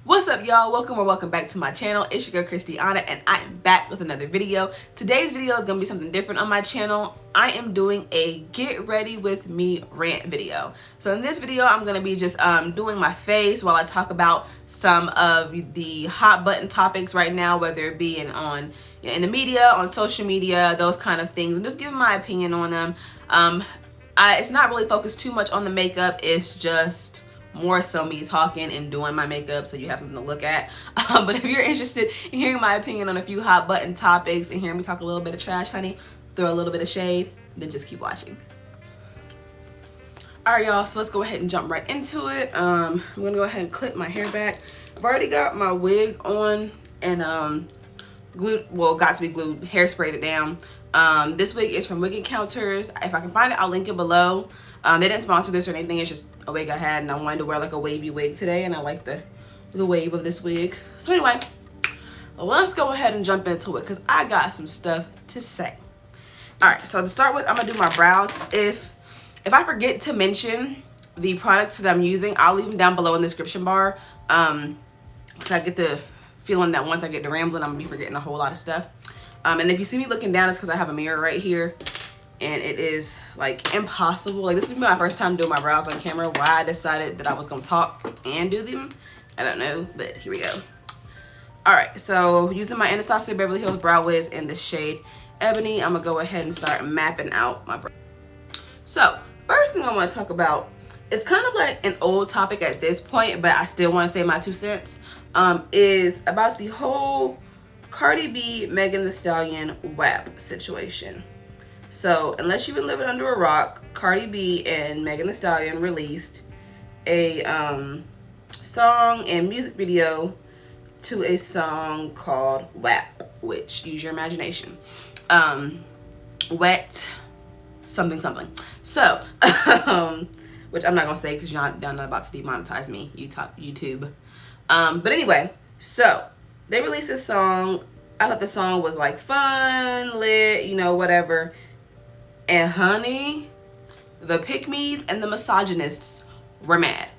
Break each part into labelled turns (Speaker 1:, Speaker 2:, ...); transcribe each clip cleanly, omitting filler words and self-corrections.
Speaker 1: What's up, y'all? Welcome back to my channel. It's your girl Christiana, and I am back with another video. Today's video is gonna be something different on my channel. I am doing a get ready with me rant video. So in this video, I'm gonna be just doing my face while I talk about some of the hot button topics right now, whether it be in the media, on social media, those kind of things, and just giving my opinion on them. It's not really focused too much on the makeup. It's just more so me talking and doing my makeup, so you have something to look at. But if you're interested in hearing my opinion on a few hot button topics and hearing me talk a little bit of trash, honey, throw a little bit of shade, then just keep watching. All right, y'all, so let's go ahead and jump right into it. I'm gonna go ahead and clip my hair back. I've already got my wig on and got to be glued, hairsprayed it down. This wig is from Wig Encounters. If I can find it, I'll link it below. They didn't sponsor this or anything. It's just a wig I had, and I wanted to wear like a wavy wig today, and I like the wave of this wig. So anyway, let's go ahead and jump into it because I got some stuff to say. All right, so to start with, I'm gonna do my brows. If I forget to mention the products that I'm using, I'll leave them down below in the description bar. Because I get the feeling that once I get to rambling, I'm gonna be forgetting a whole lot of stuff. And if you see me looking down, it's because I have a mirror right here. And it is like impossible. Like, this is my first time doing my brows on camera. Why I decided that I was gonna talk and do them, I don't know, but here we go. All right, so using my Anastasia Beverly Hills Brow Wiz in the shade Ebony, I'm gonna go ahead and start mapping out my brow. So first thing I want to talk about, it's kind of like an old topic at this point, but I still want to say my 2 cents, is about the whole Cardi B, Megan Thee Stallion WAP situation. So unless you've been living under a rock, Cardi B and Megan Thee Stallion released a song and music video to a song called WAP, which, use your imagination, wet something something. So which I'm not gonna say because y'all not about to demonetize me, YouTube. But anyway, so they released this song. I thought the song was like fun, lit, you know, whatever. And honey, the pick-me's and the misogynists were mad.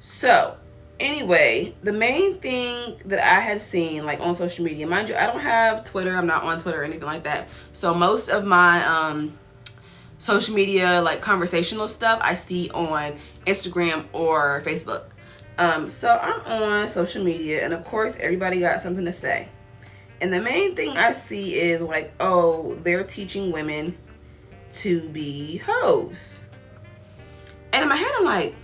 Speaker 1: So anyway, the main thing that I had seen like on social media, mind you, I don't have Twitter. I'm not on Twitter or anything like that. So most of my social media, like conversational stuff, I see on Instagram or Facebook. So I'm on social media, and of course everybody got something to say. And the main thing I see is like, oh, they're teaching women to be hoes. And in my head, I'm like,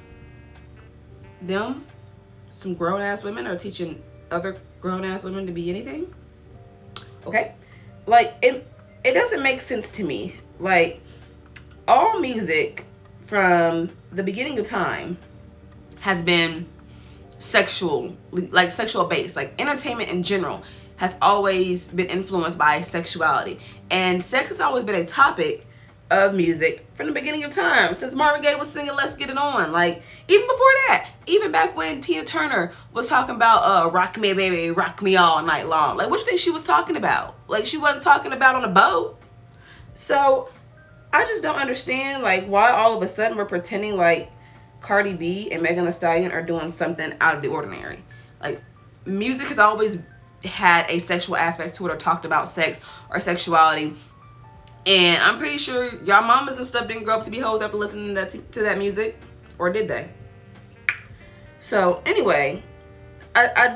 Speaker 1: some grown-ass women are teaching other grown-ass women to be anything? Okay? Like, it doesn't make sense to me. Like, all music from the beginning of time has been sexual based. Like, entertainment in general has always been influenced by sexuality. And sex has always been a topic of music from the beginning of time, since Marvin Gaye was singing Let's Get It On. Like, even before that, even back when Tina Turner was talking about rock me baby, rock me all night long. Like, what do you think she was talking about? Like, she wasn't talking about on a boat. So I just don't understand, like, why all of a sudden we're pretending like Cardi B and Megan Thee Stallion are doing something out of the ordinary. Like, music has always had a sexual aspect to it, or talked about sex or sexuality. And I'm pretty sure y'all mamas and stuff didn't grow up to be hoes after listening to that music, or did they? So anyway, I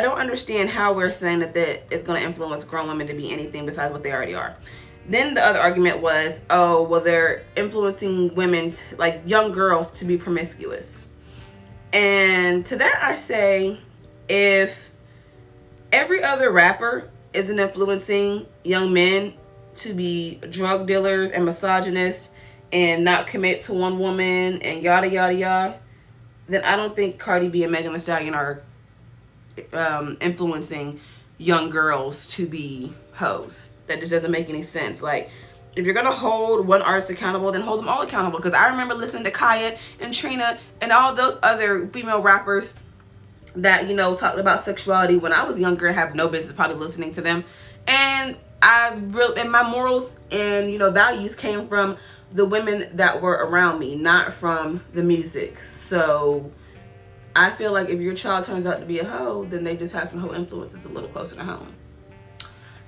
Speaker 1: don't understand how we're saying that it's going to influence grown women to be anything besides what they already are. Then the other argument was, oh, well, they're influencing women, like young girls, to be promiscuous. And to that I say, if every other rapper isn't influencing young men to be drug dealers and misogynists and not commit to one woman and yada yada yada, then I don't think Cardi B and Megan Thee Stallion are influencing young girls to be hoes. That just doesn't make any sense. Like, if you're gonna hold one artist accountable, then hold them all accountable. Because I remember listening to Kaya and Trina and all those other female rappers that, you know, talked about sexuality when I was younger and have no business probably listening to them. And my morals and, you know, values came from the women that were around me, not from the music. So I feel like if your child turns out to be a hoe, then they just have some hoe influences a little closer to home.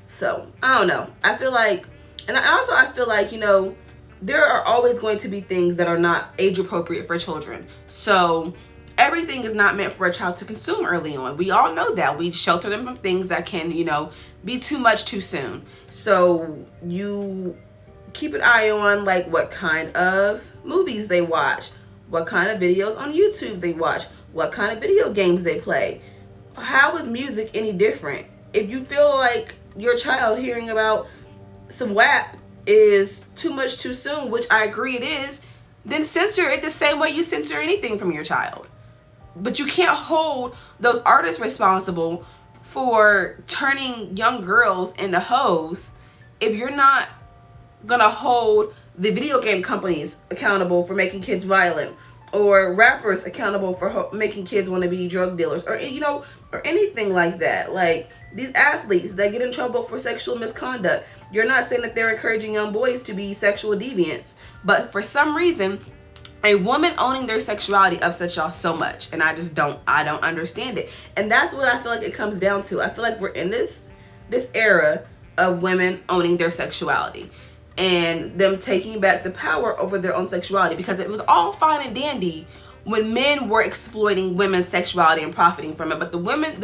Speaker 1: So, I don't know. I feel like, and I feel like, you know, there are always going to be things that are not age appropriate for children. So, everything is not meant for a child to consume early on. We all know that. We shelter them from things that can, you know, be too much too soon. So, you keep an eye on, like, what kind of movies they watch, what kind of videos on YouTube they watch, what kind of video games they play. How is music any different? If you feel like your child hearing about some WAP is too much too soon, which I agree it is, then censor it the same way you censor anything from your child. But you can't hold those artists responsible for turning young girls into hoes if you're not gonna hold the video game companies accountable for making kids violent, or rappers accountable for making kids want to be drug dealers, or, you know, or anything like that. Like, these athletes that get in trouble for sexual misconduct, you're not saying that they're encouraging young boys to be sexual deviants, but for some reason a woman owning their sexuality upsets y'all so much, and I don't understand it. And that's what I feel like it comes down to. I feel like we're in this era of women owning their sexuality and them taking back the power over their own sexuality, because it was all fine and dandy when men were exploiting women's sexuality and profiting from it. But the moment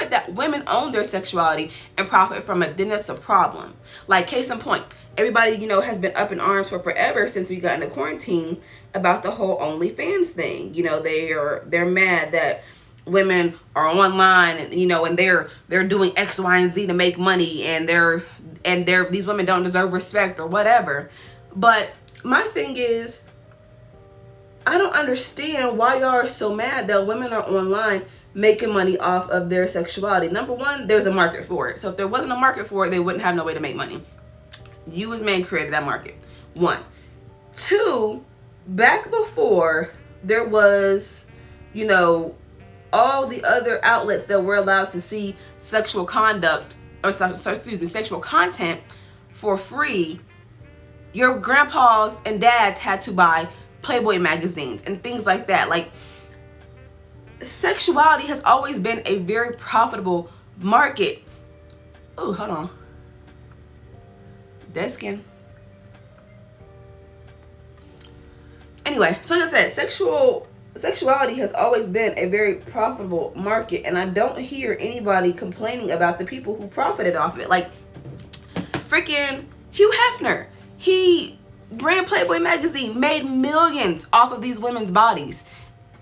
Speaker 1: that women own their sexuality and profit from it, then it's a problem. Like, case in point, everybody, you know, has been up in arms for forever since we got into quarantine about the whole OnlyFans thing. You know, they're mad that women are online, and, you know, and they're doing X, Y, and Z to make money, and these women don't deserve respect or whatever. But my thing is, I don't understand why y'all are so mad that women are online making money off of their sexuality. Number one, there's a market for it. So if there wasn't a market for it, they wouldn't have no way to make money. You as men created that market. One. Two, back before there was, you know, all the other outlets that were allowed to see sexual content for free, your grandpas and dads had to buy Playboy magazines and things like that. Like, sexuality has always been a very profitable market. Oh, hold on. Dead skin. Anyway, so like I said, sexuality has always been a very profitable market, and I don't hear anybody complaining about the people who profited off of it. Like, freaking Hugh Hefner, he ran Playboy magazine, made millions off of these women's bodies,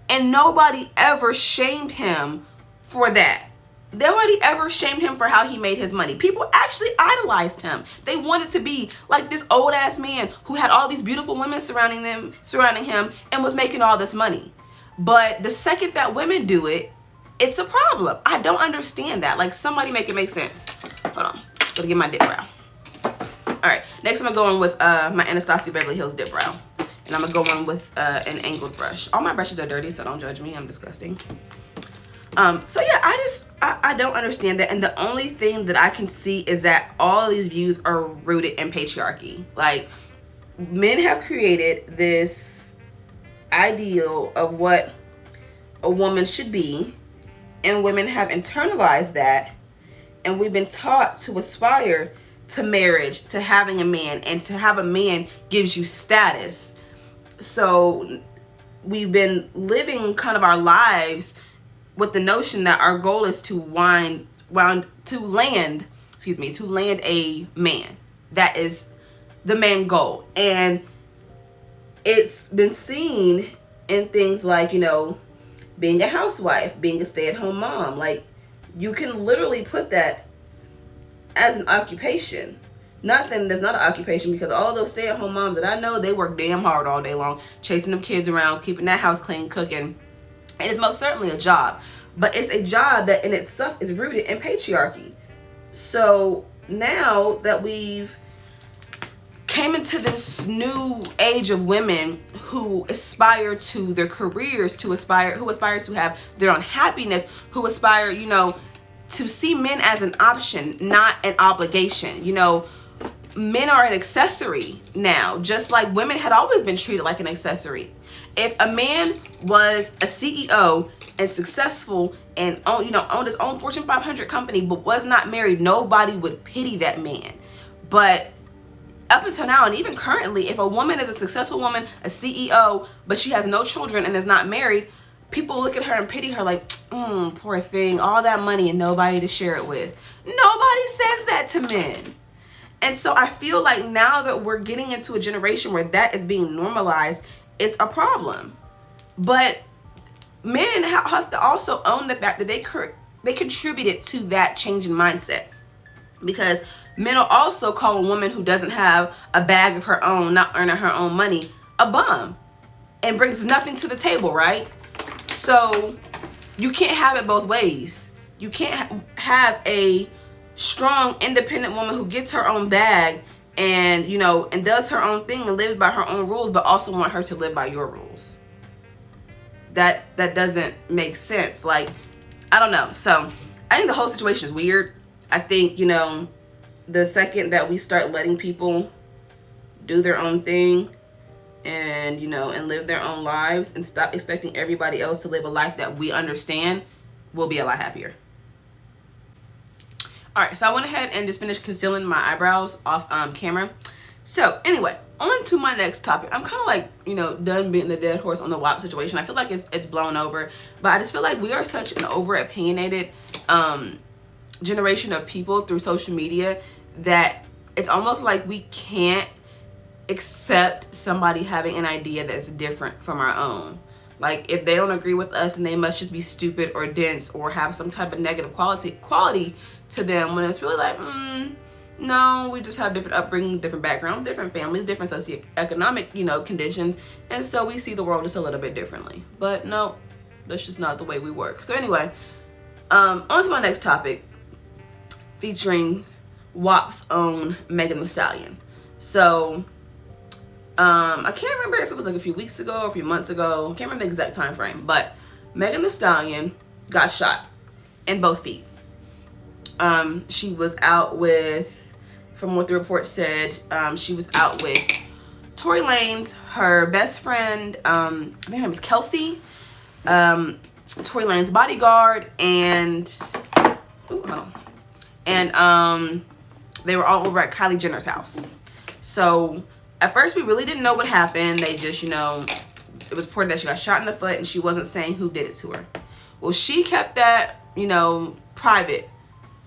Speaker 1: and nobody ever shamed him for that. Nobody ever shamed him for how he made his money. People actually idolized him. They wanted to be like this old ass man who had all these beautiful women surrounding him and was making all this money. But the second that women do it, it's a problem. I don't understand that. Like, somebody make it make sense. Hold on. Gotta get my dip brow. Alright, next I'm gonna go in with my Anastasia Beverly Hills dip brow. And I'm gonna go in with an angled brush. All my brushes are dirty, so don't judge me. I'm disgusting. So yeah, I don't understand that. And the only thing that I can see is that all these views are rooted in patriarchy. Like, men have created this ideal of what a woman should be, and women have internalized that, and we've been taught to aspire to marriage, to having a man, and to have a man gives you status. So we've been living kind of our lives with the notion that our goal is to land a man. That is the main goal. And it's been seen in things like, you know, being a housewife, being a stay-at-home mom. Like, you can literally put that as an occupation. Not saying there's not an occupation, because all those stay-at-home moms that I know, they work damn hard all day long, chasing them kids around, keeping that house clean, cooking. It is most certainly a job, but it's a job that in itself is rooted in patriarchy. So now that we've came into this new age of women who aspire to their careers, who aspire to have their own happiness, who aspire, you know, to see men as an option, not an obligation. You know, men are an accessory now, just like women had always been treated like an accessory. If a man was a CEO and successful and owned his own Fortune 500 company but was not married, nobody would pity that man. But up until now, and even currently, if a woman is a successful woman, a CEO, but she has no children and is not married, people look at her and pity her like, poor thing, all that money and nobody to share it with. Nobody says that to men. And so I feel like now that we're getting into a generation where that is being normalized, it's a problem. But men have to also own the fact that they contributed to that change in mindset. Because men will also call a woman who doesn't have a bag of her own, not earning her own money, a bum, and brings nothing to the table, right? So you can't have it both ways. You can't have a strong, independent woman who gets her own bag and, and does her own thing and lives by her own rules, but also want her to live by your rules. That doesn't make sense. Like, I don't know. So I think the whole situation is weird. I think, the second that we start letting people do their own thing and, and live their own lives and stop expecting everybody else to live a life that we understand, we'll be a lot happier. All right, so I went ahead and just finished concealing my eyebrows off camera. So anyway, on to my next topic. I'm kind of like, done beating the dead horse on the WAP situation. I feel like it's blown over, but I just feel like we are such an over opinionated generation of people through social media that it's almost like we can't accept somebody having an idea that's different from our own. Like, if they don't agree with us, and they must just be stupid or dense or have some type of negative quality to them, when it's really like, no, we just have different upbringing, different background, different families, different socioeconomic, conditions, and so we see the world just a little bit differently. But no, that's just not the way we work. So anyway, on to my next topic, featuring WAP's own Megan Thee Stallion. So I can't remember if it was like a few weeks ago or a few months ago. I can't remember the exact time frame, but Megan Thee Stallion got shot in both feet. She was out with, from what the report said, she was out with Tory Lanez, her best friend, I think her name is Kelsey, Tory Lanez's bodyguard, and they were all over at Kylie Jenner's house. So at first we really didn't know what happened. They just, it was reported that she got shot in the foot and she wasn't saying who did it to her. Well, she kept that, private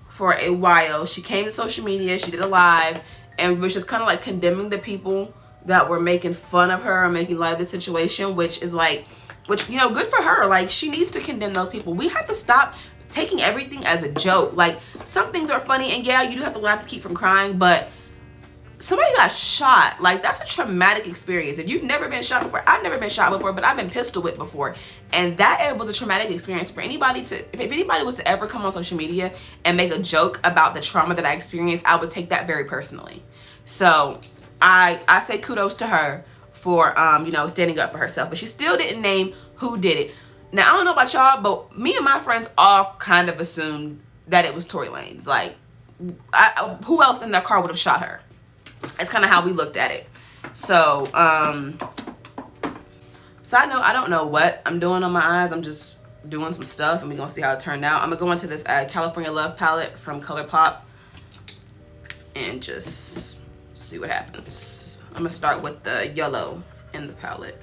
Speaker 1: for a while. She came to social media, she did a live, and was just kind of like condemning the people that were making fun of her or making light of the situation, which good for her. Like, she needs to condemn those people. We have to stop taking everything as a joke. Like, some things are funny, and yeah, you do have to laugh to keep from crying, but somebody got shot. Like, that's a traumatic experience. If you've never been shot before, I've never been shot before, but I've been pistol whipped before, and that was a traumatic experience for anybody if anybody was to ever come on social media and make a joke about the trauma that I experienced, I would take that very personally. So I say kudos to her for standing up for herself, but she still didn't name who did it. Now, I don't know about y'all, but me and my friends all kind of assumed that it was Tory Lanez. Like, who else in that car would have shot her? That's kind of how we looked at it. So, side note, I don't know what I'm doing on my eyes. I'm just doing some stuff, and we're going to see how it turned out. I'm going to go into this California Love palette from ColourPop and just see what happens. I'm going to start with the yellow in the palette.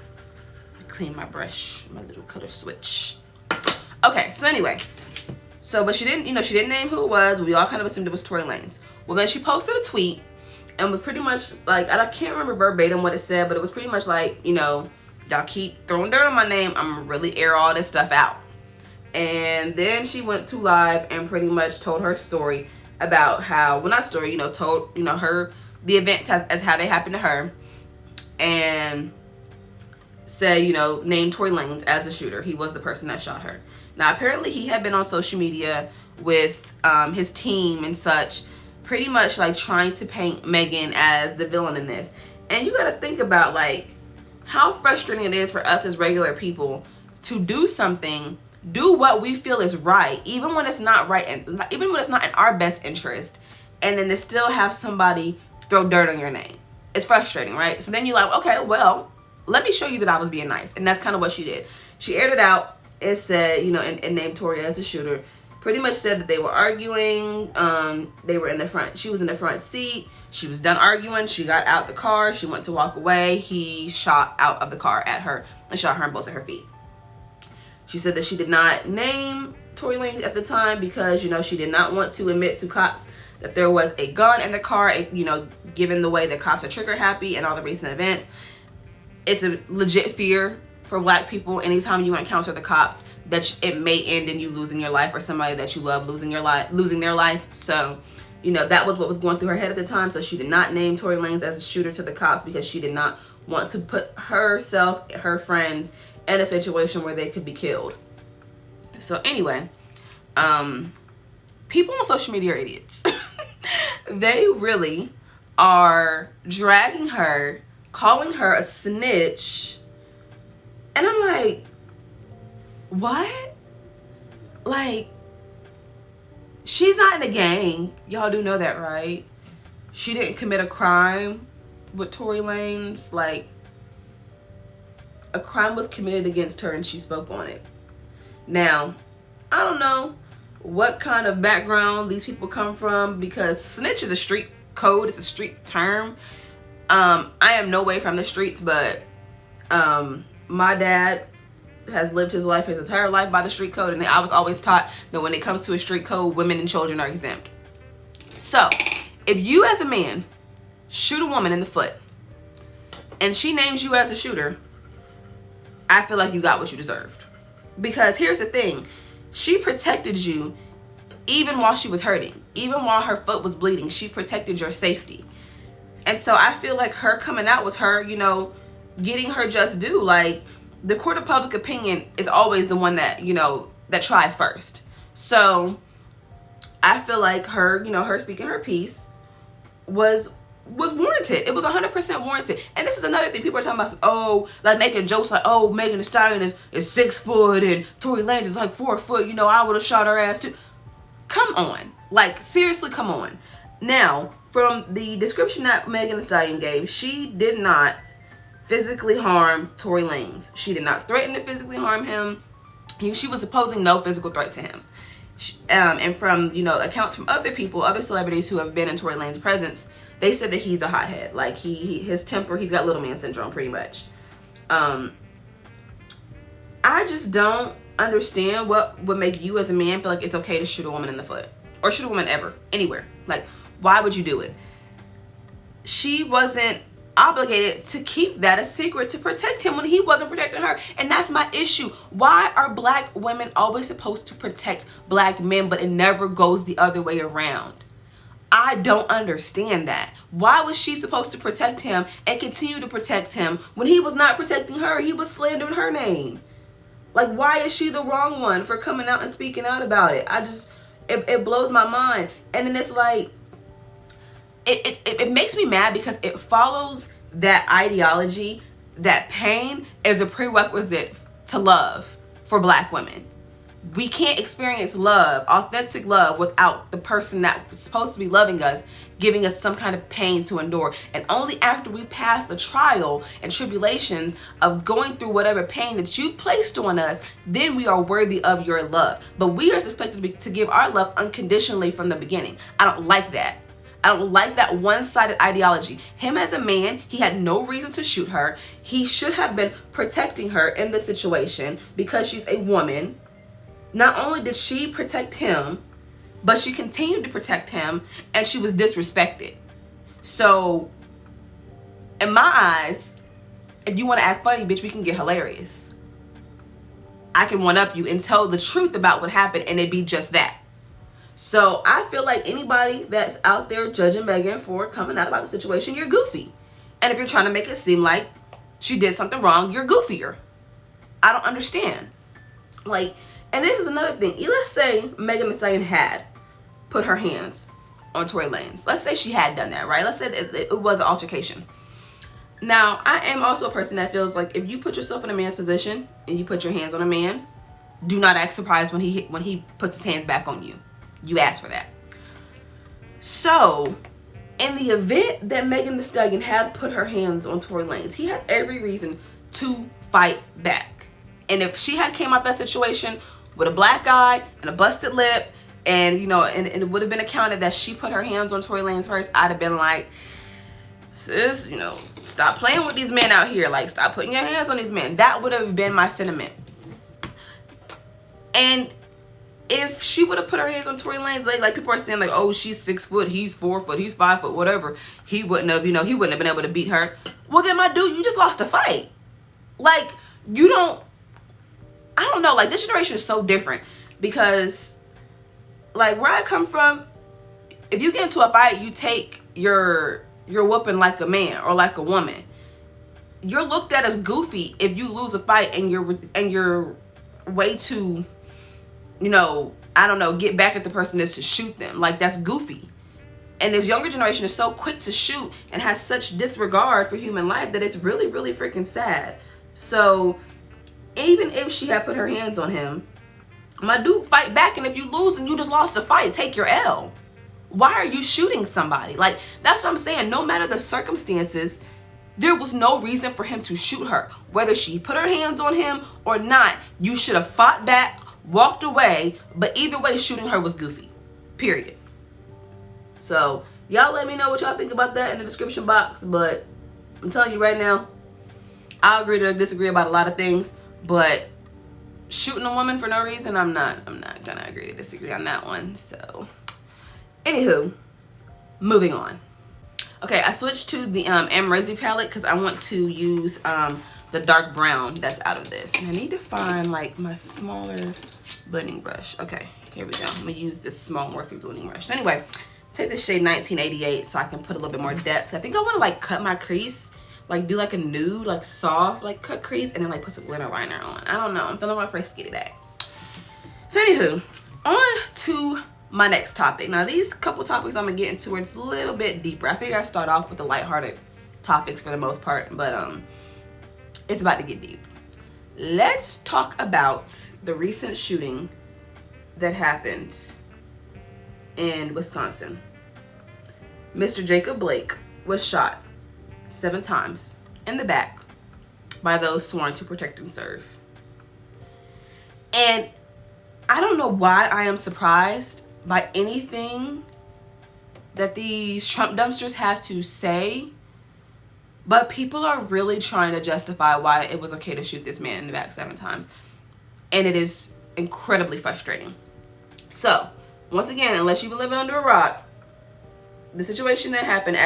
Speaker 1: Clean my brush, my little color switch. Okay, so anyway, but she didn't, she didn't name who it was. We all kind of assumed it was Tory Lanez. Well, then she posted a tweet and was pretty much like, I can't remember verbatim what it said, but it was pretty much like, y'all keep throwing dirt on my name, I'm gonna really air all this stuff out. And then she went to live and pretty much told her story about how, well, not story, told, her, the events as how they happened to her, and said, named Tory Lanez as the shooter. He was the person that shot her. Now, apparently he had been on social media with his team and such, pretty much like trying to paint Megan as the villain in this. And you got to think about like how frustrating it is for us as regular people to do what we feel is right, even when it's not right, and even when it's not in our best interest, and then to still have somebody throw dirt on your name. It's frustrating, right? So then you're like, okay, well, let me show you that I was being nice. And that's kind of what she did. She aired it out. It said, you know, and named Tory as the shooter. Pretty much said that they were arguing. They were in the front. She was in the front seat. She was done arguing. She got out the car. She went to walk away. He shot out of the car at her and shot her in both of her feet. She said that she did not name Tory Lanez at the time because, you know, she did not want to admit to cops that there was a gun in the car, you know, given the way that cops are trigger happy and all the recent events. It's a legit fear for Black people anytime you encounter the cops that it may end in you losing your life or somebody that you love losing their life. So, you know, that was what was going through her head at the time. So she did not name Tory Lanez as a shooter to the cops because she did not want to put herself, her friends in a situation where they could be killed. So anyway, people on social media are idiots. They really are dragging her, calling her a snitch. And I'm like, what? Like, she's not in a gang. Y'all do know that, right? She didn't commit a crime with Tory Lanez. Like, a crime was committed against her and she spoke on it. Now, I don't know what kind of background these people come from because snitch is a street code. It's a street term. I am no way from the streets, but my dad has lived his life, his entire life by the street code, and I was always taught that when it comes to a street code, women and children are exempt. So, if you as a man shoot a woman in the foot, and she names you as a shooter, I feel like you got what you deserved. Because here's the thing, she protected you even while she was hurting. Even while her foot was bleeding, she protected your safety. And so I feel like her coming out was her, you know, getting her just due. Like, the court of public opinion is always the one that, you know, that tries first. So I feel like her, you know, her speaking her piece was warranted. It was 100% warranted. And this is another thing people are talking about, oh, like making jokes like, oh, Megan Thee Stallion is 6 foot and Tory Lanez is like 4 foot, you know, I would have shot her ass too. Come on. Like, seriously, come on. Now, from the description that Megan Thee Stallion gave, she did not physically harm Tory Lanez. She did not threaten to physically harm him. She was posing no physical threat to him. And from, you know, accounts from other people, other celebrities who have been in Tory Lanez's presence, they said that he's a hothead. Like, his temper, he's got little man syndrome pretty much. I just don't understand what would make you as a man feel like it's okay to shoot a woman in the foot. Or shoot a woman ever, anywhere. Like, why would you do it? She wasn't obligated to keep that a secret to protect him when he wasn't protecting her. And that's my issue. Why are Black women always supposed to protect Black men, but it never goes the other way around? I don't understand that. Why was she supposed to protect him and continue to protect him when he was not protecting her? He was slandering her name. Like, why is she the wrong one for coming out and speaking out about it? It blows my mind. And then it's like, it makes me mad because it follows that ideology that pain is a prerequisite to love for Black women. We can't experience love, authentic love, without the person that's supposed to be loving us giving us some kind of pain to endure. And only after we pass the trial and tribulations of going through whatever pain that you've placed on us, then we are worthy of your love. But we are expected to give our love unconditionally from the beginning. I don't like that. I don't like that one-sided ideology. Him as a man, he had no reason to shoot her. He should have been protecting her in this situation because she's a woman. Not only did she protect him, but she continued to protect him, and she was disrespected. So, in my eyes, if you want to act funny, bitch, we can get hilarious. I can one-up you and tell the truth about what happened, and it'd be just that. So, I feel like anybody that's out there judging Megan for coming out about the situation, you're goofy. And if you're trying to make it seem like she did something wrong, you're goofier. I don't understand. Like, and this is another thing. Let's say Megan Thee Stallion had put her hands on Tory Lanez. Let's say she had done that, right? Let's say it was an altercation. Now, I am also a person that feels like if you put yourself in a man's position and you put your hands on a man, do not act surprised when he puts his hands back on you. You ask for that. So, In the event that Megan Thee Stallion had put her hands on Tory Lanez, he had every reason to fight back. And if she had came out that situation with a black eye and a busted lip, and you know, and it would have been accounted that she put her hands on Tory Lanez first, I'd have been like, sis, you know, stop playing with these men out here. Like, stop putting your hands on these men. That would have been my sentiment. And if she would have put her hands on Tory Lanez, like people are saying, like, oh, she's 6 foot, he's 4 foot, he's 5 foot, whatever. He wouldn't have, you know, he wouldn't have been able to beat her. Well, then, my dude, you just lost a fight. Like, you don't, I don't know. Like, this generation is so different because, like, where I come from, if you get into a fight, you take your whooping like a man or like a woman. You're looked at as goofy if you lose a fight and your way to, you know, I don't know, get back at the person is to shoot them. Like, that's goofy. And this younger generation is so quick to shoot and has such disregard for human life that it's really, really freaking sad. So even if she had put her hands on him, my dude, fight back. And if you lose and you just lost a fight, take your L. Why are you shooting somebody? Like, that's what I'm saying. No matter the circumstances, there was no reason for him to shoot her. Whether she put her hands on him or not, you should have fought back, walked away. But either way, shooting her was goofy. Period. So, y'all let me know what y'all think about that in the description box. But I'm telling you right now, I agree to disagree about a lot of things. But shooting a woman for no reason, I'm not gonna agree to disagree on that one. So, anywho, moving on. Okay, I switched to the Resi palette because I want to use the dark brown that's out of this. And I need to find like my smaller blending brush. Okay, here we go. I'm gonna use this small Morphe blending brush. So anyway, take this shade 1988 so I can put a little bit more depth. I think I want to like cut my crease, like do like a nude, like soft, like cut crease, and then like put some glitter liner on. I don't know. I'm feeling my frisky today. So anywho, on to my next topic. Now, these couple topics I'm gonna get into are just a little bit deeper. I figure I start off with the lighthearted topics for the most part, but it's about to get deep. Let's talk about the recent shooting that happened in Wisconsin. Mr. Jacob Blake was shot 7 times in the back by those sworn to protect and serve. And I don't know why I am surprised by anything that these Trump dumpsters have to say, but people are really trying to justify why it was okay to shoot this man in the back 7 times. And it is incredibly frustrating. So, once again, unless you've been living under a rock, the situation that happened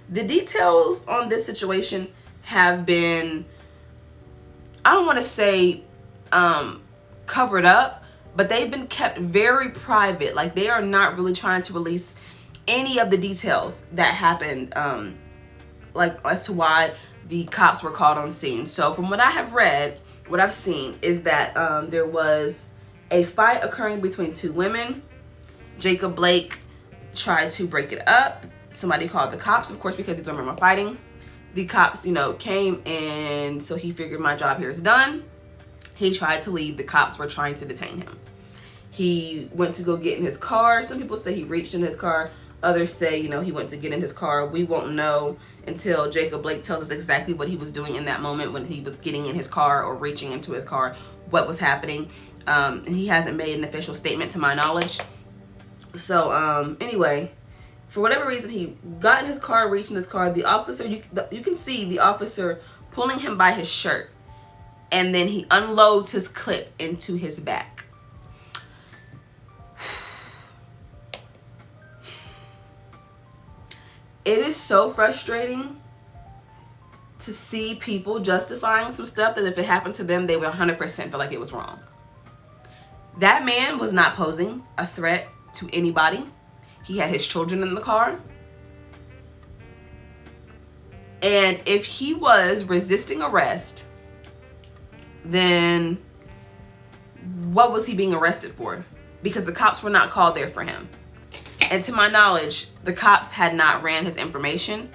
Speaker 1: the details on this situation have been, I don't want to say covered up, but they've been kept very private. Like, they are not really trying to release any of the details that happened, like as to why the cops were called on scene. So from what I have read, what I've seen is that there was a fight occurring between 2 women. Jacob Blake tried to break it up. Somebody called the cops, of course, because these women were fighting. The cops, you know, came, and so he figured my job here is done. He tried to leave. The cops were trying to detain him. He went to go get in his car. Some people say he reached in his car. Others say, you know, he went to get in his car. We won't know until Jacob Blake tells us exactly what he was doing in that moment when he was getting in his car or reaching into his car, what was happening. And he hasn't made an official statement to my knowledge. So, anyway, for whatever reason, he got in his car, reached in his car. The officer, you can see the officer pulling him by his shirt. And then he unloads his clip into his back. It is so frustrating to see people justifying some stuff that if it happened to them, they would 100% feel like it was wrong. That man was not posing a threat to anybody. He had his children in the car. And if he was resisting arrest, then what was he being arrested for? Because the cops were not called there for him. And to my knowledge, the cops had not ran his information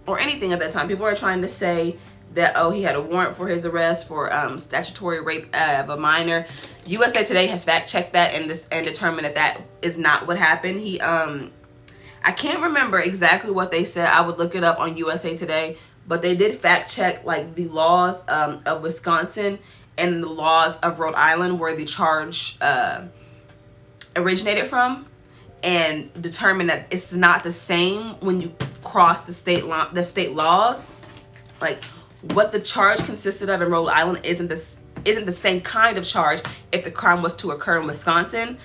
Speaker 1: or anything at that time. People are trying to say that, oh, he had a warrant for his arrest for statutory rape of a minor. USA Today has fact-checked that and determined that that is not what happened. I I can't remember exactly what they said. I would look it up on USA Today, but they did fact check like the laws of Wisconsin and the laws of Rhode Island where the charge originated from, and determined that it's not the same when you cross the state laws. Like what the charge consisted of in Rhode Island isn't the same kind of charge if the crime was to occur in Wisconsin.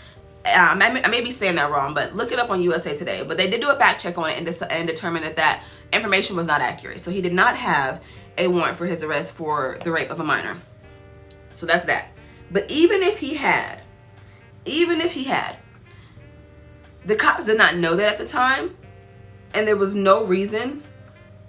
Speaker 1: I may be saying that wrong, but look it up on USA Today. But they did do a fact check on it and determined that information was not accurate. So he did not have a warrant for his arrest for the rape of a minor. So that's that. But even if he had, the cops did not know that at the time, and there was no reason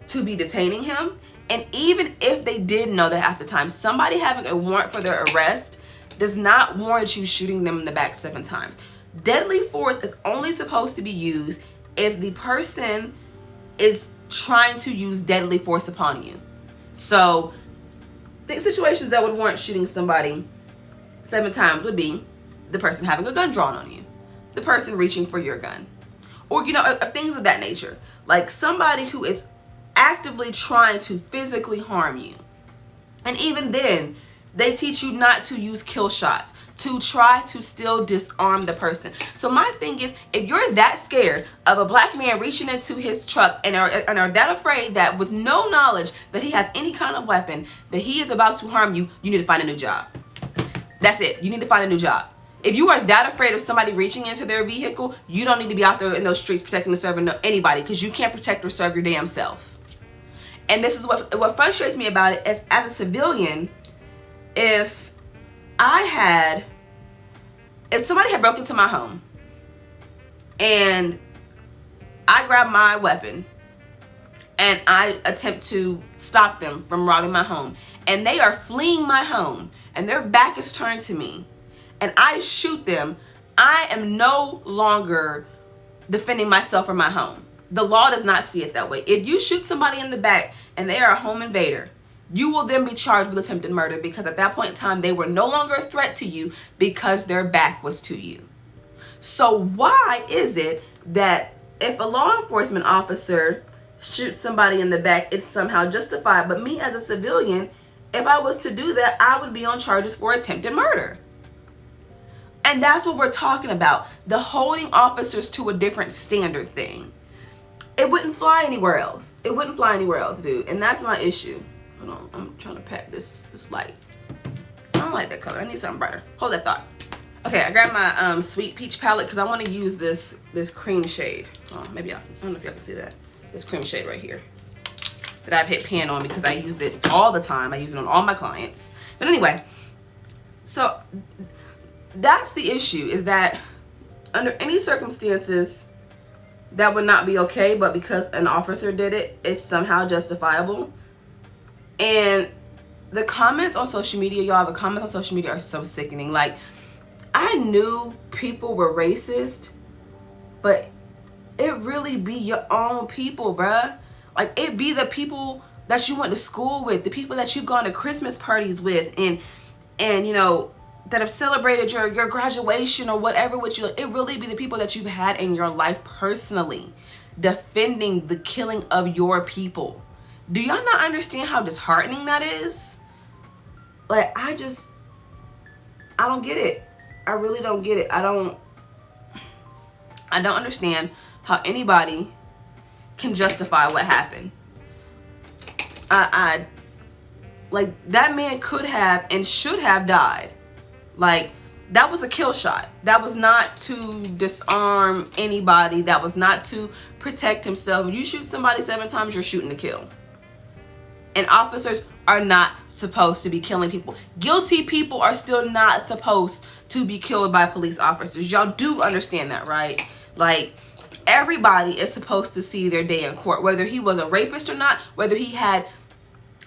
Speaker 1: to be detaining him. And even if they did know that at the time, somebody having a warrant for their arrest does not warrant you shooting them in the back 7 times. Deadly force is only supposed to be used if the person is trying to use deadly force upon you. So the situations that would warrant shooting somebody 7 times would be the person having a gun drawn on you, the person reaching for your gun, or things of that nature. Like somebody who is actively trying to physically harm you. And even then, they teach you not to use kill shots, to try to still disarm the person. So my thing is, if you're that scared of a black man reaching into his truck and are that afraid that with no knowledge that he has any kind of weapon, that he is about to harm you, you need to find a new job. That's it. You need to find a new job. If you are that afraid of somebody reaching into their vehicle, you don't need to be out there in those streets protecting and serving anybody, because you can't protect or serve your damn self. And this is what frustrates me about it as a civilian. If somebody had broken into my home and I grab my weapon and I attempt to stop them from robbing my home, and they are fleeing my home and their back is turned to me, and I shoot them, I am no longer defending myself or my home. The law does not see it that way. If you shoot somebody in the back and they are a home invader, you will then be charged with attempted murder, because at that point in time, they were no longer a threat to you because their back was to you. So why is it that if a law enforcement officer shoots somebody in the back, it's somehow justified, but me as a civilian, if I was to do that, I would be on charges for attempted murder? And that's what we're talking about. The holding officers to a different standard thing. It wouldn't fly anywhere else. It wouldn't fly anywhere else, dude. And that's my issue. Hold on, I'm trying to pack this light. I don't like that color. I need something brighter. Hold that thought. Okay, I grabbed my Sweet Peach palette because I want to use this cream shade. Oh, maybe I don't know if y'all can see that. This cream shade right here that I've hit pan on because I use it all the time. I use it on all my clients. But anyway, so that's the issue, is that under any circumstances that would not be okay, but because an officer did it, it's somehow justifiable. And the comments on social media, y'all, the comments on social media are so sickening. Like, I knew people were racist, but it really be your own people, bruh. Like, it be the people that you went to school with, the people that you've gone to Christmas parties with, and that have celebrated your graduation or whatever with you. It really be the people that you've had in your life personally defending the killing of your people. Do y'all not understand how disheartening that is? Like, I don't get it. I really don't get it. I don't understand how anybody can justify what happened. Like, that man could have and should have died. Like, that was a kill shot. That was not to disarm anybody. That was not to protect himself. When you shoot somebody 7 times, you're shooting to kill. And officers are not supposed to be killing people. Guilty people are still not supposed to be killed by police officers. Y'all do understand that, right? Like, everybody is supposed to see their day in court, whether he was a rapist or not, whether he had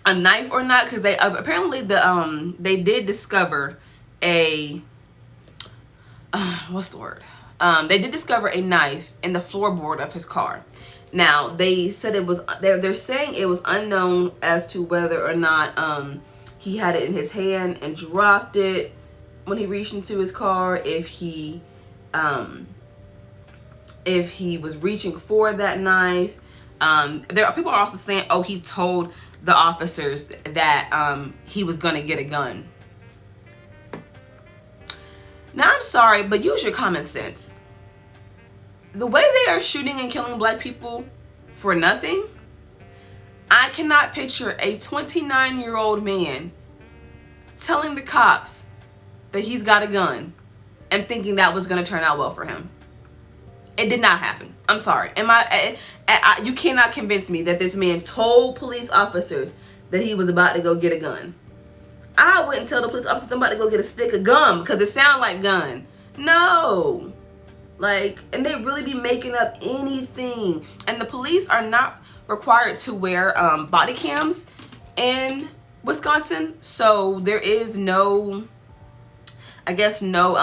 Speaker 1: a knife or not, because they apparently they did discover they did discover a knife in the floorboard of his car. Now, they said it was, they're saying it was unknown as to whether or not he had it in his hand and dropped it when he reached into his car, if he if he was reaching for that knife. People are also saying, oh, he told the officers that he was gonna get a gun. Now, I'm sorry, but use your common sense. The way they are shooting and killing black people for nothing, I cannot picture a 29-year-old man telling the cops that he's got a gun and thinking that was going to turn out well for him. It did not happen. I'm sorry. You cannot convince me that this man told police officers that he was about to go get a gun. I wouldn't tell the police officers I'm about to go get a stick of gum because it sounds like gun. No. Like, and they really be making up anything. And the police are not required to wear body cams in Wisconsin. So there is no, I guess, no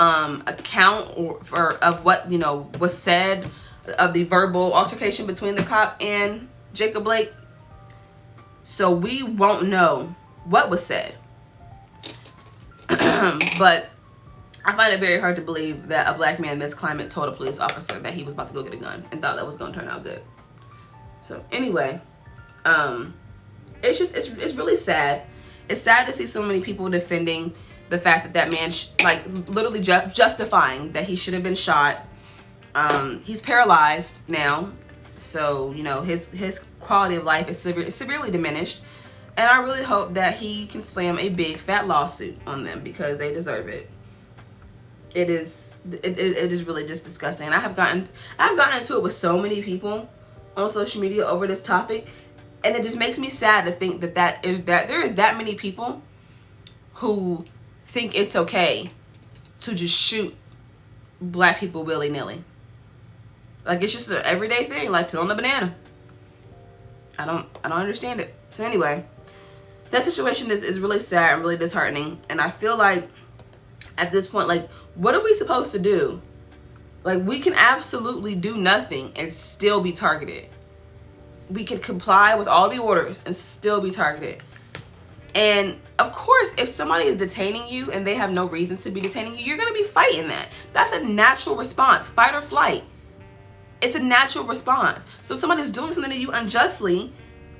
Speaker 1: account of what, was said of the verbal altercation between the cop and Jacob Blake. So we won't know what was said. But I find it very hard to believe that a black man in this climate told a police officer that he was about to go get a gun and thought that was going to turn out good. So anyway, it's really sad. It's sad to see so many people defending the fact that man, literally justifying that he should have been shot. He's paralyzed now, so his quality of life is severely diminished. And I really hope that he can slam a big fat lawsuit on them because they deserve it. It is really just disgusting. And I've gotten into it with so many people on social media over this topic, and it just makes me sad to think that there are that many people who think it's okay to just shoot black people willy-nilly. Like, it's just an everyday thing, like peeling a banana. I don't understand it. So anyway, that situation is really sad and really disheartening. And I feel like at this point, like, what are we supposed to do? Like, we can absolutely do nothing and still be targeted. We can comply with all the orders and still be targeted. And of course, if somebody is detaining you and they have no reasons to be detaining you, you're going to be fighting that. That's a natural response, fight or flight. It's a natural response. So if somebody's doing something to you unjustly,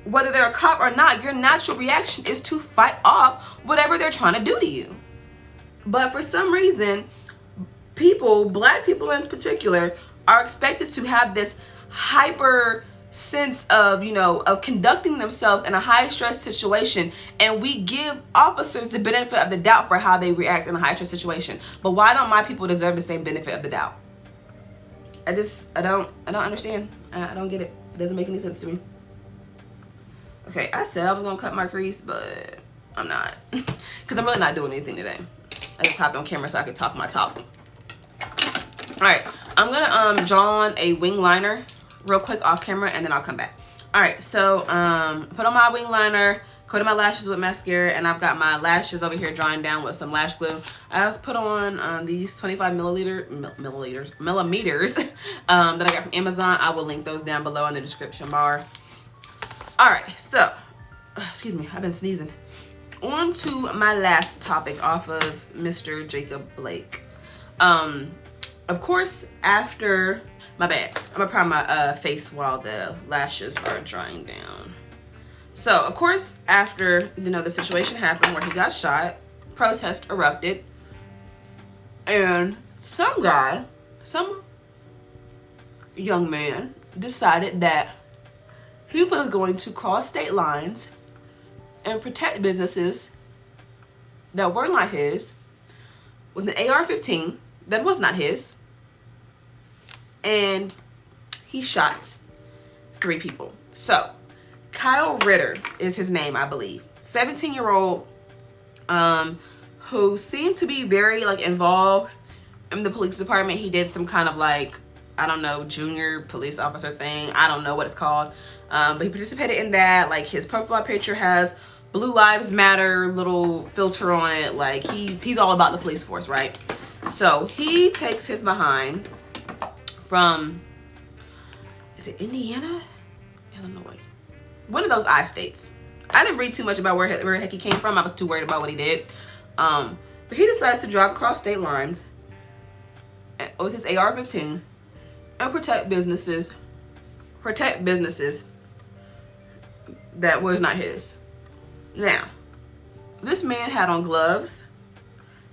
Speaker 1: whether they're a cop or not, your natural reaction is to fight off whatever they're trying to do to you. But for some reason, black people in particular, are expected to have this hyper sense of, of conducting themselves in a high stress situation, and we give officers the benefit of the doubt for how they react in a high stress situation. But why don't my people deserve the same benefit of the doubt? I don't understand. I don't get it. It doesn't make any sense to me. Okay, I said I was gonna cut my crease, but I'm not, because I'm really not doing anything today. I just hopped on camera so I could talk my talk. All right, I'm gonna draw on a wing liner real quick off camera, and then I'll come back. All right, so put on my wing liner, coated my lashes with mascara, and I've got my lashes over here drying down with some lash glue. I just put on these 25 millimeters that I got from Amazon. I will link those down below in the description bar. All right, so excuse me, I've been sneezing. On to my last topic off of Mr. Jacob Blake. Of course, after my bad, I'm gonna prime my face while the lashes are drying down. So of course, after the situation happened where he got shot, protest erupted, and some young man decided that he was going to cross state lines and protect businesses that were not his with an AR-15 that was not his, and he shot 3 people. So Kyle Ritter is his name, I believe. 17-year-old who seemed to be very involved in the police department. He did some kind of I don't know, junior police officer thing. I don't know what it's called. But he participated in that. His profile picture has Blue Lives Matter little filter on it. He's all about the police force, right? So he takes his behind from, is it Indiana? Illinois. One of those I states. I didn't read too much about where the heck he came from. I was too worried about what he did. But he decides to drive across state lines with his AR-15 and protect businesses that was not his. Now, this man had on gloves.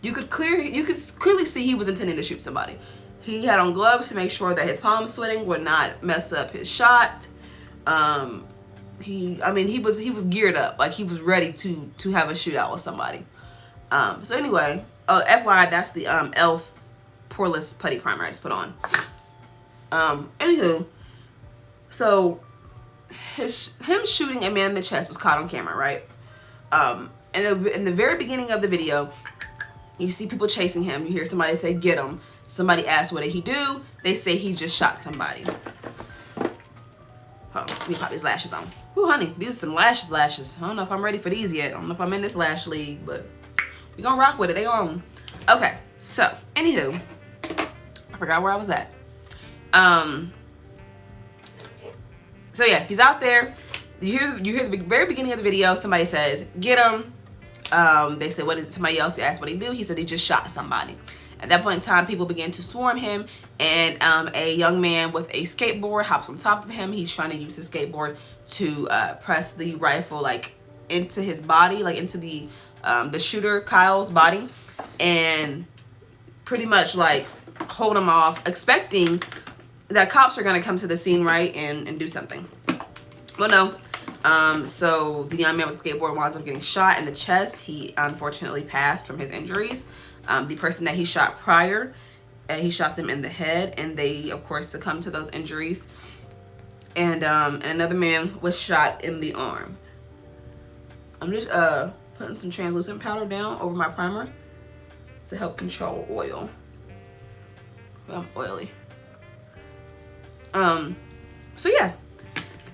Speaker 1: You could clearly see he was intending to shoot somebody. He had on gloves to make sure that his palm sweating would not mess up his shot. He was geared up, like he was ready to have a shootout with somebody. So anyway, FYI, that's the Elf Poreless Putty Primer I just put on. Anywho, so him shooting a man in the chest was caught on camera, right? In the very beginning of the video, you see people chasing him. You hear somebody say, "Get him." Somebody asks, "What did he do?" They say he just shot somebody. Let me pop these lashes on. Ooh, honey, these are some lashes. I don't know if I'm ready for these yet. I don't know if I'm in this lash league, but we gonna rock with it. They on. Okay, so anywho, I forgot where I was at. So yeah, he's out there. You hear the very beginning of the video. Somebody says, "Get him." They said, "What is it?" Somebody else asked what he do. He said he just shot somebody. At that point in time, people began to swarm him, and a young man with a skateboard hops on top of him. He's trying to use his skateboard to press the rifle like into his body, like into the shooter Kyle's body, and pretty much like hold him off, expecting that cops are gonna come to the scene, right, and do something. Well, no. So the young man with the skateboard winds up getting shot in the chest. He unfortunately passed from his injuries. The person that he shot prior, he shot them in the head, and they of course succumbed to those injuries. And another man was shot in the arm. I'm just putting some translucent powder down over my primer to help control oil. I'm oily. So yeah.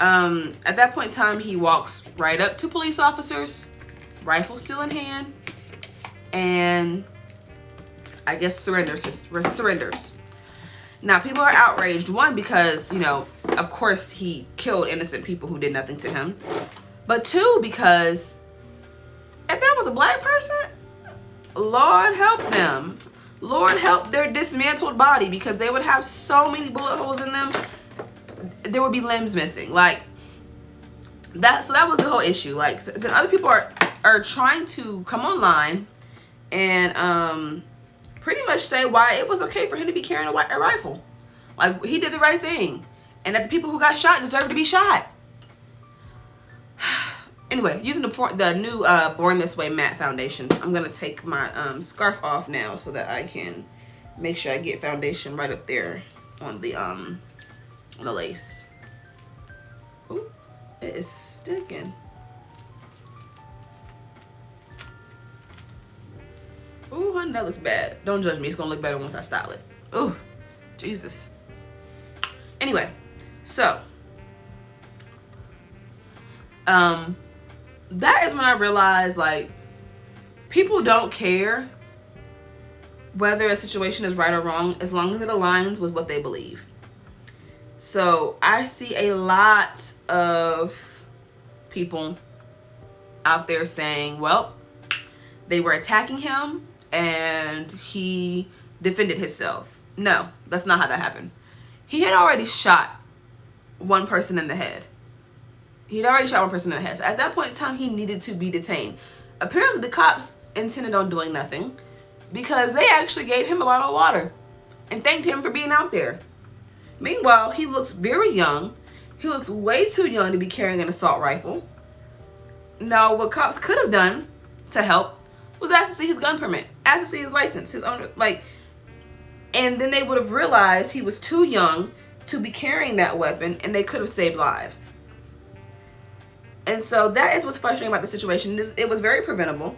Speaker 1: At that point in time, he walks right up to police officers, rifle still in hand, and I guess surrenders. Now, people are outraged. One, because, you know, of course he killed innocent people who did nothing to him. But two, because if that was a black person, Lord help them. Lord help their dismantled body, because they would have so many bullet holes in them. There would be limbs missing. Like that. So that was the whole issue. Like, so the other people are trying to come online and pretty much say why it was okay for him to be carrying a rifle. Like, he did the right thing, and that the people who got shot deserve to be shot. Anyway, using the new Born This Way matte foundation, I'm gonna take my scarf off now so that I can make sure I get foundation right up there on the lace. Ooh, it is sticking. Ooh, honey, that looks bad. Don't judge me. It's gonna look better once I style it. Ooh, Jesus. Anyway, so that is when I realized, like, people don't care whether a situation is right or wrong as long as it aligns with what they believe. So I see a lot of people out there saying, well, they were attacking him and he defended himself. No, that's not how that happened. He had already shot one person in the head. He'd already shot one person in the head. So at that point in time, he needed to be detained. Apparently, the cops intended on doing nothing because they actually gave him a bottle of water and thanked him for being out there. Meanwhile, he looks very young. He looks way too young to be carrying an assault rifle. Now, what cops could have done to help was ask to see his gun permit, ask to see his license, his owner, like, and then they would have realized he was too young to be carrying that weapon, and they could have saved lives. And so that is what's frustrating about the situation. It was very preventable.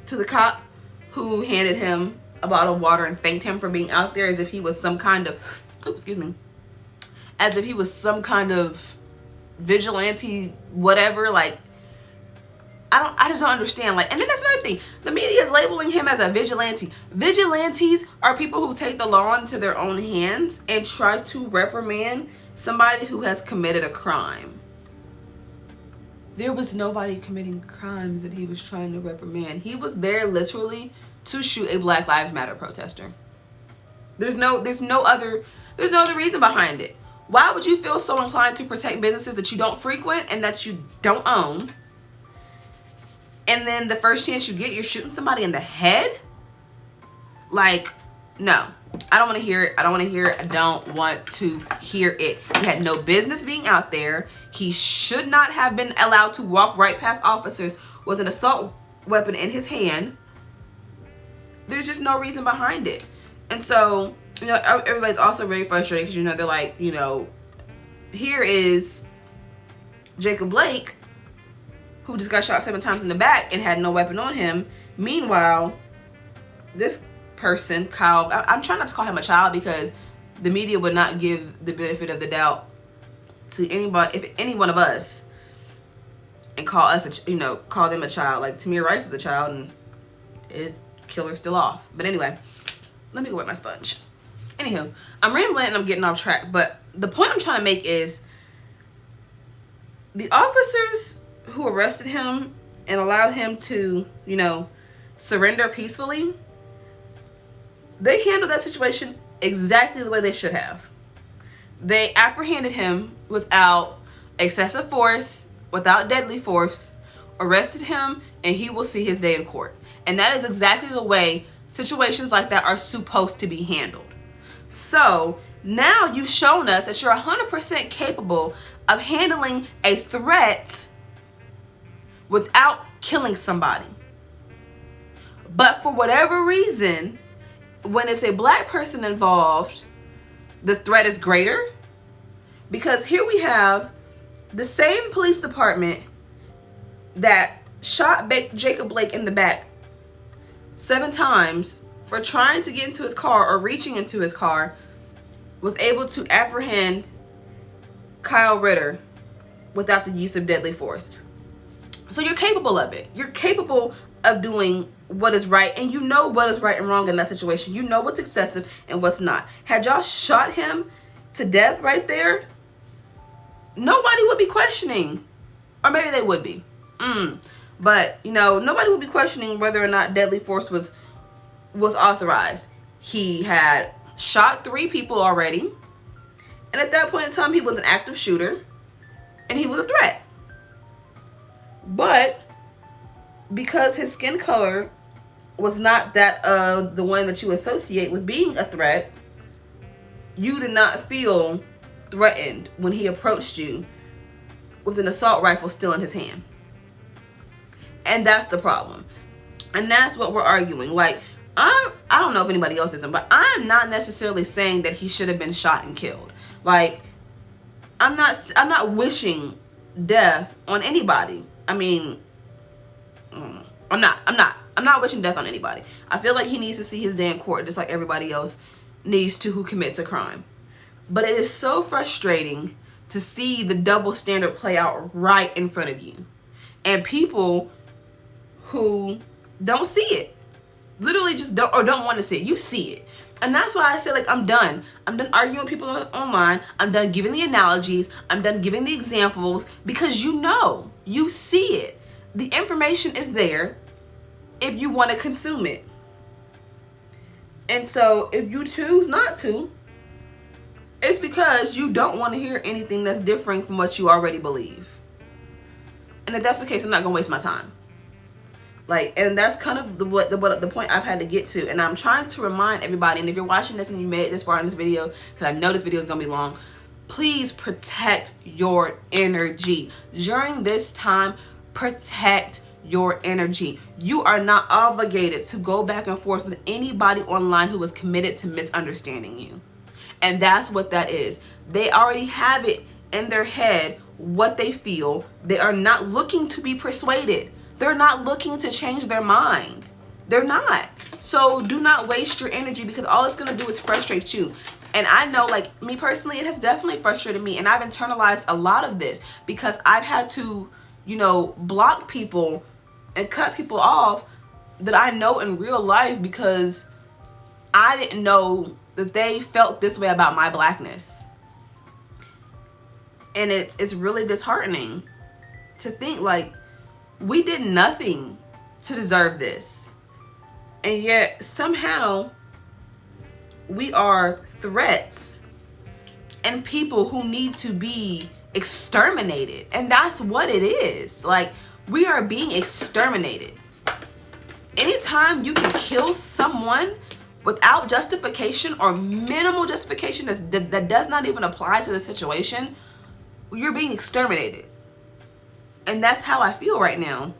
Speaker 1: To the cop who handed him a bottle of water and thanked him for being out there as if he was some kind of, as if he was some kind of vigilante, whatever. Like, I just don't understand. Like, and then that's another thing. The media is labeling him as a vigilante. Vigilantes are people who take the law into their own hands and try to reprimand somebody who has committed a crime. There was nobody committing crimes that he was trying to reprimand. He was there literally to shoot a Black Lives Matter protester. There's no other reason behind it. Why would you feel so inclined to protect businesses that you don't frequent and that you don't own? And then the first chance you get, you're shooting somebody in the head? Like, no. I don't want to hear it. I don't want to hear it. I don't want to hear it. He had no business being out there. He should not have been allowed to walk right past officers with an assault weapon in his hand. There's just no reason behind it. And so, you know, everybody's also very frustrated because, you know, they're like, you know, here is Jacob Blake, who just got shot 7 times in the back and had no weapon on him. Meanwhile, this person, Kyle, I'm trying not to call him a child because the media would not give the benefit of the doubt to anybody, if any one of us, and call us, call them a child. Like Tamir Rice was a child and his killer's still off. But anyway, let me go with my sponge. Anywho, I'm rambling and I'm getting off track, but the point I'm trying to make is the officers who arrested him and allowed him to, you know, surrender peacefully, they handled that situation exactly the way they should have. They apprehended him without excessive force, without deadly force, arrested him, and he will see his day in court. And that is exactly the way situations like that are supposed to be handled. So now you've shown us that you're 100% capable of handling a threat without killing somebody. But for whatever reason, when it's a black person involved, the threat is greater. Because here we have the same police department that shot Jacob Blake in the back 7 times for trying to get into his car or reaching into his car, was able to apprehend Kyle Ritter without the use of deadly force. So you're capable of it. You're capable of doing what is right, and you know what is right and wrong in that situation. You know what's excessive and what's not. Had y'all shot him to death right there, nobody would be questioning, or maybe they would be. But, you know, nobody would be questioning whether or not deadly force was authorized. He had shot 3 people already, and at that point in time, he was an active shooter, and he was a threat. But because his skin color was not that of the one that you associate with being a threat, you did not feel threatened when he approached you with an assault rifle still in his hand. And that's the problem. And that's what we're arguing. Like, I don't know if anybody else isn't, but I'm not necessarily saying that he should have been shot and killed. Like, I'm not wishing death on anybody. I mean, I'm not wishing death on anybody. I feel like he needs to see his day in court just like everybody else needs to who commits a crime. But it is so frustrating to see the double standard play out right in front of you. And people who don't see it, literally just don't want to see it. You see it. And that's why I say, like, I'm done. I'm done arguing with people online. I'm done giving the analogies. I'm done giving the examples, because you see it. The information is there if you want to consume it. And so if you choose not to, it's because you don't want to hear anything that's different from what you already believe. And if that's the case, I'm not going to waste my time. Like, and that's kind of the point I've had to get to. And I'm trying to remind everybody, and if you're watching this and you made it this far in this video, because I know this video is going to be long, please protect your energy. During this time, protect your energy. You are not obligated to go back and forth with anybody online who is committed to misunderstanding you. And that's what that is. They already have it in their head what they feel. They are not looking to be persuaded. They're not looking to change their mind. They're not. So do not waste your energy, because all it's going to do is frustrate you. And I know, like, me personally, it has definitely frustrated me. And I've internalized a lot of this because I've had to, you know, block people and cut people off that I know in real life because I didn't know that they felt this way about my blackness. And it's really disheartening to think, like, we did nothing to deserve this. And yet somehow we are threats and people who need to be exterminated. And that's what it is. Like, we are being exterminated. Anytime you can kill someone without justification or minimal justification that does not even apply to the situation, you're being exterminated. And that's how I feel right now.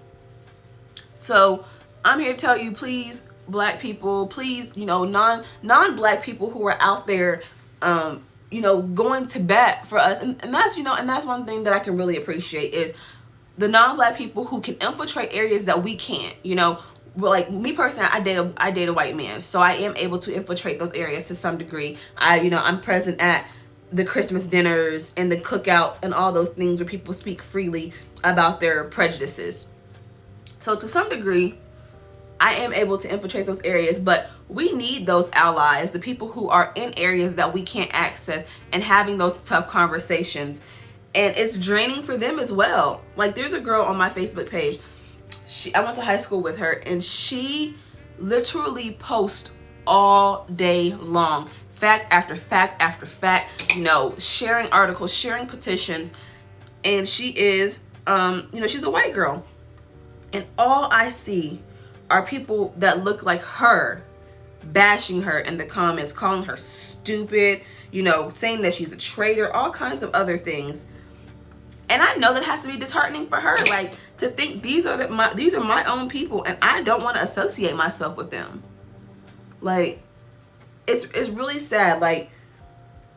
Speaker 1: So I'm here to tell you, please, Black people, please, you know, non-Black people who are out there, you know, going to bat for us. And that's, you know, and that's one thing that I can really appreciate is the non-Black people who can infiltrate areas that we can't. You know, like me personally, I date a white man, so I am able to infiltrate those areas to some degree. I'm present at the Christmas dinners and the cookouts and all those things where people speak freely about their prejudices. So to some degree, I am able to infiltrate those areas, but we need those allies, the people who are in areas that we can't access, and having those tough conversations. And it's draining for them as well. Like, there's a girl on my Facebook page. I went to high school with her, and she literally posts all day long, fact after fact after fact, you know, sharing articles, sharing petitions. And she is, you know, she's a white girl. And all I see are people that look like her bashing her in the comments, calling her stupid, you know, saying that she's a traitor, all kinds of other things. And I know that has to be disheartening for her, like, to think these are my own people, and I don't want to associate myself with them. Like, it's really sad. Like,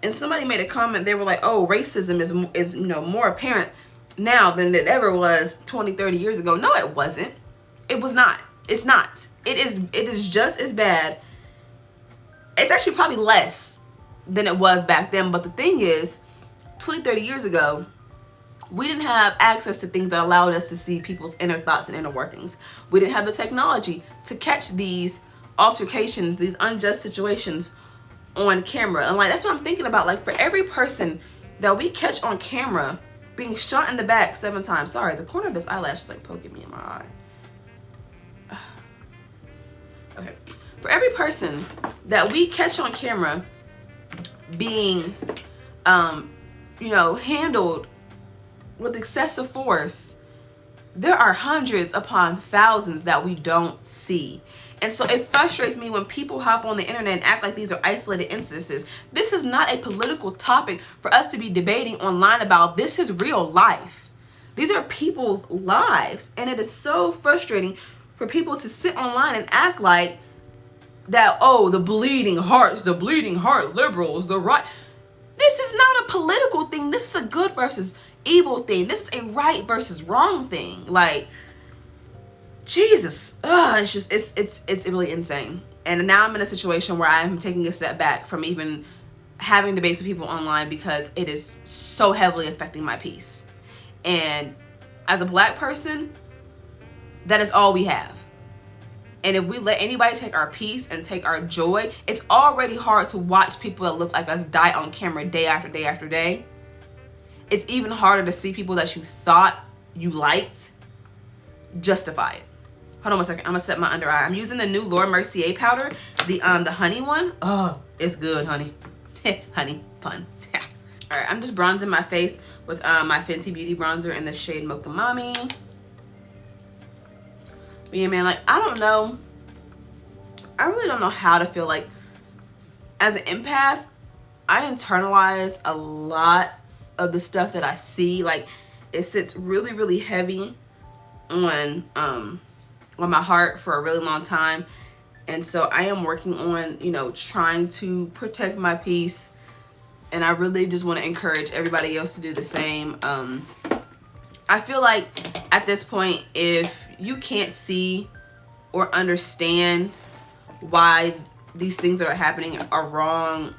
Speaker 1: and somebody made a comment, they were like, oh, racism is you know, more apparent now than it ever was 20, 30 years ago. No, it wasn't. It was not. It's not. It is just as bad. It's actually probably less than it was back then. But the thing is, 20, 30 years ago, we didn't have access to things that allowed us to see people's inner thoughts and inner workings. We didn't have the technology to catch these altercations, these unjust situations on camera. And like, that's what I'm thinking about. Like, for every person that we catch on camera being shot in the back 7 times. Sorry, the corner of this eyelash is like poking me in my eye. Okay. For every person that we catch on camera being, you know, handled with excessive force, there are hundreds upon thousands that we don't see. And so it frustrates me when people hop on the internet and act like these are isolated instances. This is not a political topic for us to be debating online about. This is real life. These are people's lives. And it is so frustrating for people to sit online and act like that, oh, the bleeding hearts, the bleeding heart liberals, the right. This is not a political thing. This is a good versus evil thing. This is a right versus wrong thing. Like, Jesus, it's just, it's really insane. And now I'm in a situation where I'm taking a step back from even having debates with people online because it is so heavily affecting my peace. And as a Black person, that is all we have. And if we let anybody take our peace and take our joy, it's already hard to watch people that look like us die on camera day after day after day. It's even harder to see people that you thought you liked justify it. Hold on one second. I'm gonna set my under eye. I'm using the new Laura Mercier powder, the honey one. Oh, it's good, honey. Honey, fun. All right, I'm just bronzing my face with my Fenty Beauty bronzer in the shade Mocha Mommy. But yeah, man, like, I don't know. I really don't know how to feel. Like, as an empath, I internalize a lot of the stuff that I see. Like, it sits really, really heavy on my heart for a really long time. And so I am working on, you know, trying to protect my peace. And I really just want to encourage everybody else to do the same. I feel like at this point, if you can't see or understand why these things that are happening are wrong,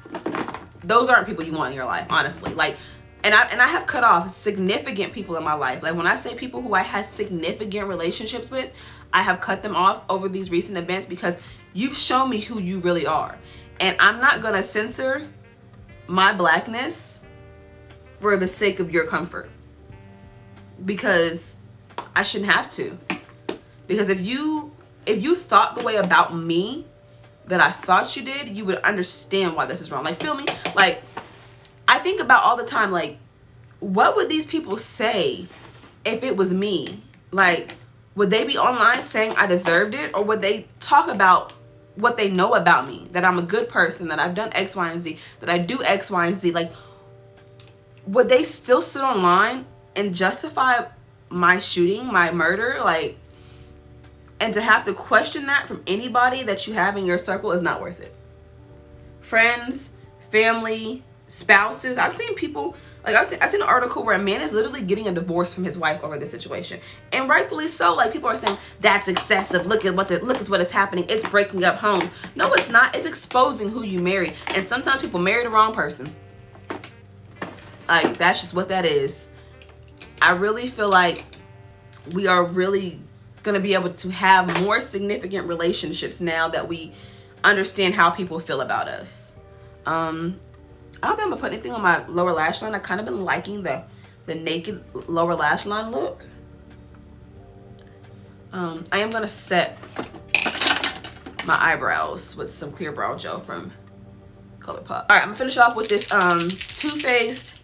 Speaker 1: those aren't people you want in your life, honestly. Like, and I have cut off significant people in my life. Like, when I say people who I had significant relationships with, I have cut them off over these recent events because you've shown me who you really are. And I'm not gonna censor my Blackness for the sake of your comfort, because I shouldn't have to. Because if you thought the way about me that I thought you did, you would understand why this is wrong. Like, feel me? Like, I think about all the time, like, what would these people say if it was me? Like, would they be online saying I deserved it? Or would they talk about what they know about me? That I'm a good person, that I've done X, Y, and Z, that I do X, Y, and Z. Like, would they still sit online and justify my shooting, my murder? Like, and to have to question that from anybody that you have in your circle is not worth it. Friends, family, spouses. I've seen people, like I've seen an article where a man is literally getting a divorce from his wife over this situation, and rightfully so. Like, people are saying that's excessive. Look at what is happening. It's breaking up homes. No, it's not. It's exposing who you marry, and sometimes people marry the wrong person. Like, that's just what that is. I really feel like we are really going to be able to have more significant relationships now that we understand how people feel about us. I don't think I'm going to put anything on my lower lash line. I've kind of been liking the naked lower lash line look. I am going to set my eyebrows with some clear brow gel from ColourPop. All right, I'm going to finish off with this Too Faced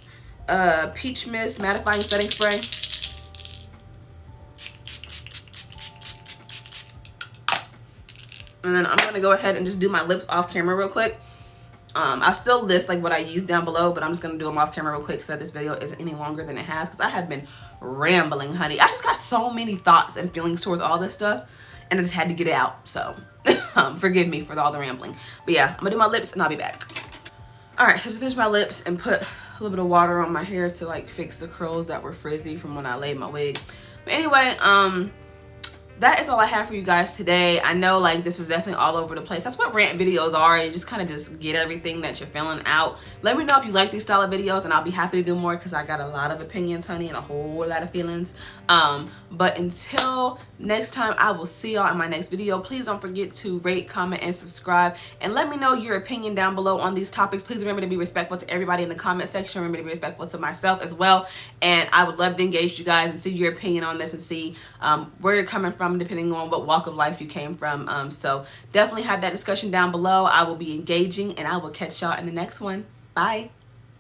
Speaker 1: Peach Mist Mattifying Setting Spray. And then I'm going to go ahead and just do my lips off camera real quick. I'll still list like what I use down below, but I'm just going to do them off camera real quick so that this video isn't any longer than it has, because I have been rambling, honey. I just got so many thoughts and feelings towards all this stuff, and I just had to get it out. So forgive me for all the rambling. But yeah, I'm going to do my lips and I'll be back. All right, just finish my lips and put a little bit of water on my hair to like fix the curls that were frizzy from when I laid my wig. But anyway, that is all I have for you guys today. I know like this was definitely all over the place. That's what rant videos are. You just kind of just get everything that you're feeling out. Let me know if you like these style of videos, and I'll be happy to do more because I got a lot of opinions, honey, and a whole lot of feelings. But until next time, I will see y'all in my next video. Please don't forget to rate, comment, and subscribe. And let me know your opinion down below on these topics. Please remember to be respectful to everybody in the comment section. Remember to be respectful to myself as well. And I would love to engage you guys and see your opinion on this and see where you're coming from, depending on what walk of life you came from. So definitely have that discussion down below. I will be engaging, and I will catch y'all in the next one. Bye.